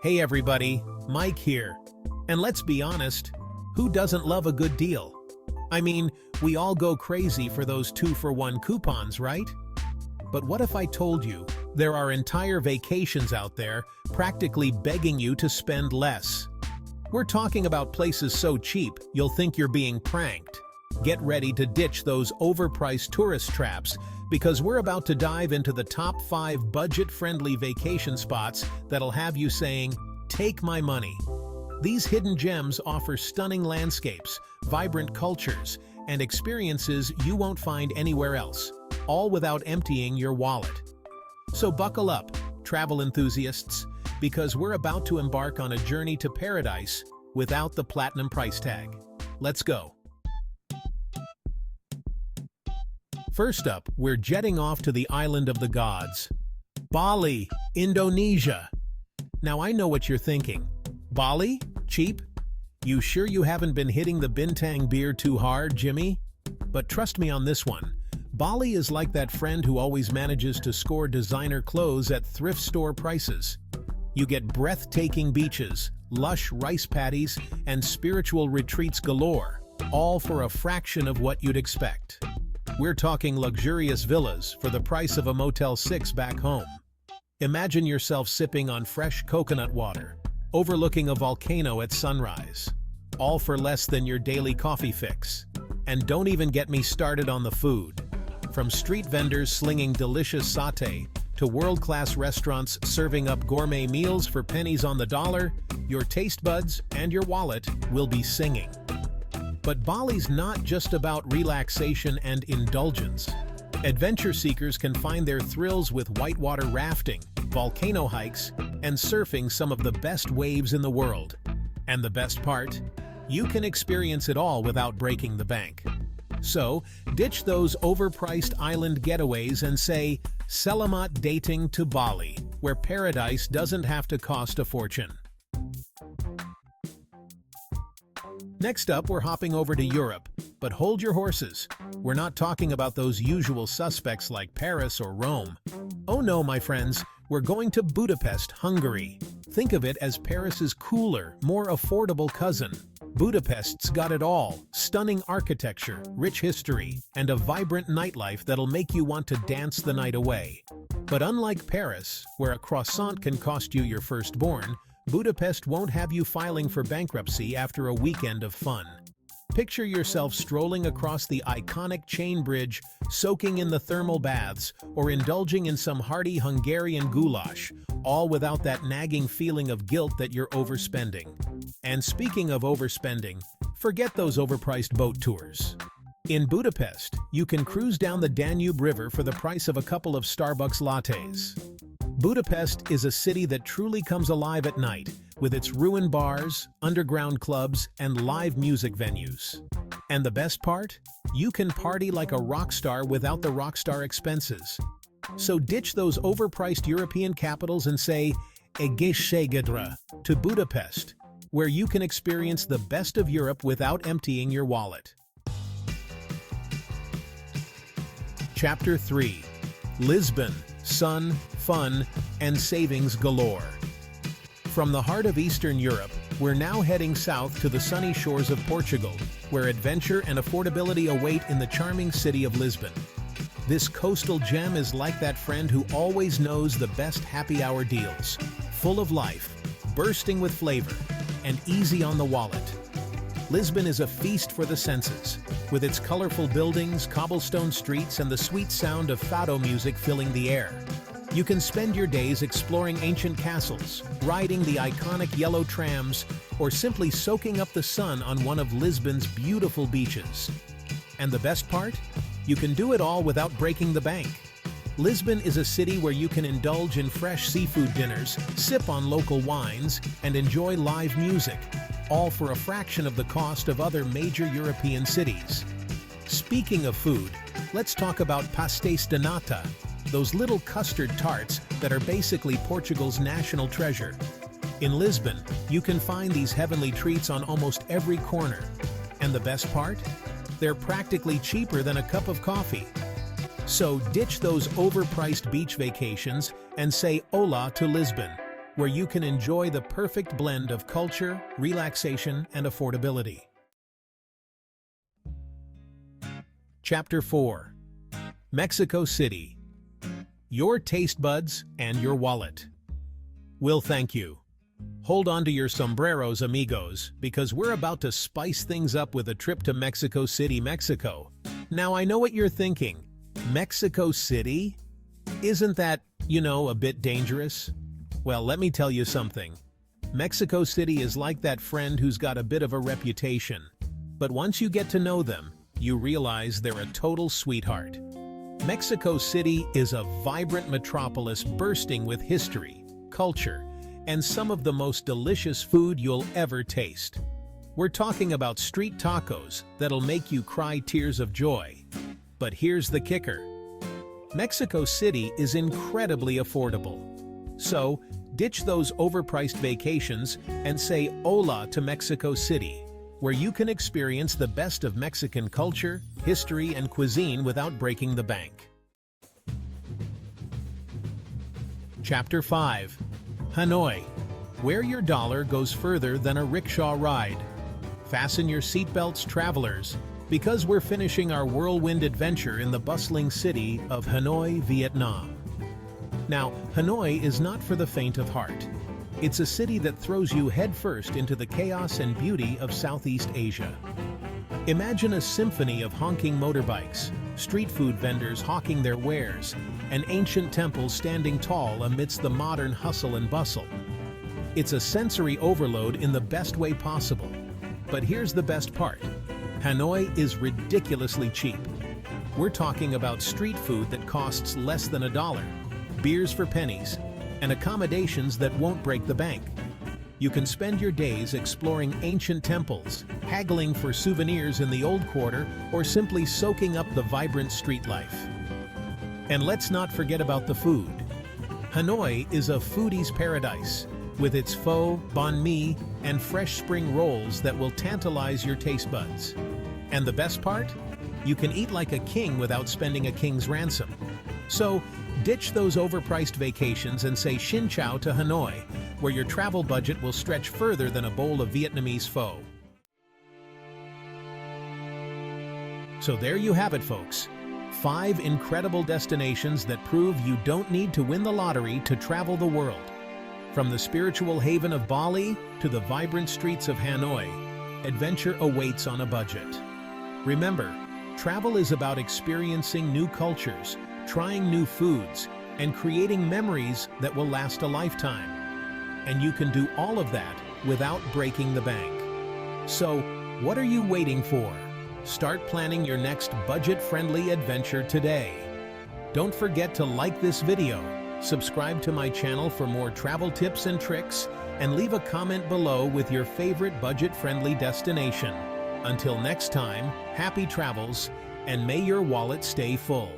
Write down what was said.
Hey everybody, Mike here. And let's be honest, who doesn't love a good deal? I mean, we all go crazy for those 2-for-1 coupons, right? But what if I told you there are entire vacations out there practically begging you to spend less? We're talking about places so cheap you'll think you're being pranked. Get ready to ditch those overpriced tourist traps because we're about to dive into the top 5 budget-friendly vacation spots that'll have you saying, "Take my money." These hidden gems offer stunning landscapes, vibrant cultures, and experiences you won't find anywhere else, all without emptying your wallet. So buckle up, travel enthusiasts, because we're about to embark on a journey to paradise without the platinum price tag. Let's go. First up, we're jetting off to the island of the gods, Bali, Indonesia. Now I know what you're thinking. Bali? Cheap? You sure you haven't been hitting the Bintang beer too hard, Jimmy? But trust me on this one. Bali is like that friend who always manages to score designer clothes at thrift store prices. You get breathtaking beaches, lush rice paddies, and spiritual retreats galore, all for a fraction of what you'd expect. We're talking luxurious villas for the price of a Motel 6 back home. Imagine yourself sipping on fresh coconut water, overlooking a volcano at sunrise, all for less than your daily coffee fix. And don't even get me started on the food. From street vendors slinging delicious sauté to world-class restaurants serving up gourmet meals for pennies on the dollar, your taste buds and your wallet will be singing. But Bali's not just about relaxation and indulgence. Adventure seekers can find their thrills with whitewater rafting, volcano hikes, and surfing some of the best waves in the world. And the best part? You can experience it all without breaking the bank. So, ditch those overpriced island getaways and say, "Selamat dating to Bali," where paradise doesn't have to cost a fortune. Next up, we're hopping over to Europe, but hold your horses. We're not talking about those usual suspects like Paris or Rome. Oh no, my friends, we're going to Budapest, Hungary. Think of it as Paris's cooler, more affordable cousin. Budapest's got it all: stunning architecture, rich history, and a vibrant nightlife that'll make you want to dance the night away. But unlike Paris, where a croissant can cost you your firstborn, Budapest won't have you filing for bankruptcy after a weekend of fun. Picture yourself strolling across the iconic chain bridge, soaking in the thermal baths, or indulging in some hearty Hungarian goulash, all without that nagging feeling of guilt that you're overspending. And speaking of overspending, forget those overpriced boat tours. In Budapest, you can cruise down the Danube River for the price of a couple of Starbucks lattes. Budapest is a city that truly comes alive at night, with its ruined bars, underground clubs, and live music venues. And the best part? You can party like a rock star without the rockstar expenses. So ditch those overpriced European capitals and say, "Egészségedre" to Budapest, where you can experience the best of Europe without emptying your wallet. Chapter 3. Lisbon. Sun, fun, and savings galore. From the heart of Eastern Europe, we're now heading south to the sunny shores of Portugal, where adventure and affordability await in the charming city of Lisbon. This coastal gem is like that friend who always knows the best happy hour deals, full of life, bursting with flavor, and easy on the wallet. Lisbon is a feast for the senses, with its colorful buildings, cobblestone streets, and the sweet sound of fado music filling the air. You can spend your days exploring ancient castles, riding the iconic yellow trams, or simply soaking up the sun on one of Lisbon's beautiful beaches. And the best part? You can do it all without breaking the bank. Lisbon is a city where you can indulge in fresh seafood dinners, sip on local wines, and enjoy live music, all for a fraction of the cost of other major European cities. Speaking of food, let's talk about pastéis de nata, those little custard tarts that are basically Portugal's national treasure. In Lisbon, you can find these heavenly treats on almost every corner. And the best part? They're practically cheaper than a cup of coffee. So ditch those overpriced beach vacations and say hola to Lisbon, where you can enjoy the perfect blend of culture, relaxation, and affordability. Chapter 4. Mexico City. Your taste buds and your wallet will thank you. Hold on to your sombreros, amigos, because we're about to spice things up with a trip to Mexico City, Mexico. Now, I know what you're thinking. Mexico City? Isn't that, a bit dangerous? Well, let me tell you something. Mexico City is like that friend who's got a bit of a reputation. But once you get to know them, you realize they're a total sweetheart. Mexico City is a vibrant metropolis bursting with history, culture, and some of the most delicious food you'll ever taste. We're talking about street tacos that'll make you cry tears of joy. But here's the kicker. Mexico City is incredibly affordable. So, ditch those overpriced vacations and say hola to Mexico City, where you can experience the best of Mexican culture, history, and cuisine without breaking the bank. Chapter 5. Hanoi, where your dollar goes further than a rickshaw ride. Fasten your seatbelts, travelers, because we're finishing our whirlwind adventure in the bustling city of Hanoi, Vietnam. Now, Hanoi is not for the faint of heart. It's a city that throws you headfirst into the chaos and beauty of Southeast Asia. Imagine a symphony of honking motorbikes, street food vendors hawking their wares, and ancient temples standing tall amidst the modern hustle and bustle. It's a sensory overload in the best way possible. But here's the best part. Hanoi is ridiculously cheap. We're talking about street food that costs less than $1, beers for pennies, and accommodations that won't break the bank. You can spend your days exploring ancient temples, haggling for souvenirs in the old quarter, or simply soaking up the vibrant street life. And let's not forget about the food. Hanoi is a foodie's paradise, with its pho, banh mi, and fresh spring rolls that will tantalize your taste buds. And the best part? You can eat like a king without spending a king's ransom. So, ditch those overpriced vacations and say Xin Chao to Hanoi, where your travel budget will stretch further than a bowl of Vietnamese pho. So there you have it, folks. 5 incredible destinations that prove you don't need to win the lottery to travel the world. From the spiritual haven of Bali to the vibrant streets of Hanoi, adventure awaits on a budget. Remember, travel is about experiencing new cultures, trying new foods, and creating memories that will last a lifetime. And you can do all of that without breaking the bank. So, what are you waiting for? Start planning your next budget-friendly adventure today. Don't forget to like this video, subscribe to my channel for more travel tips and tricks, and leave a comment below with your favorite budget-friendly destination. Until next time, happy travels, and may your wallet stay full.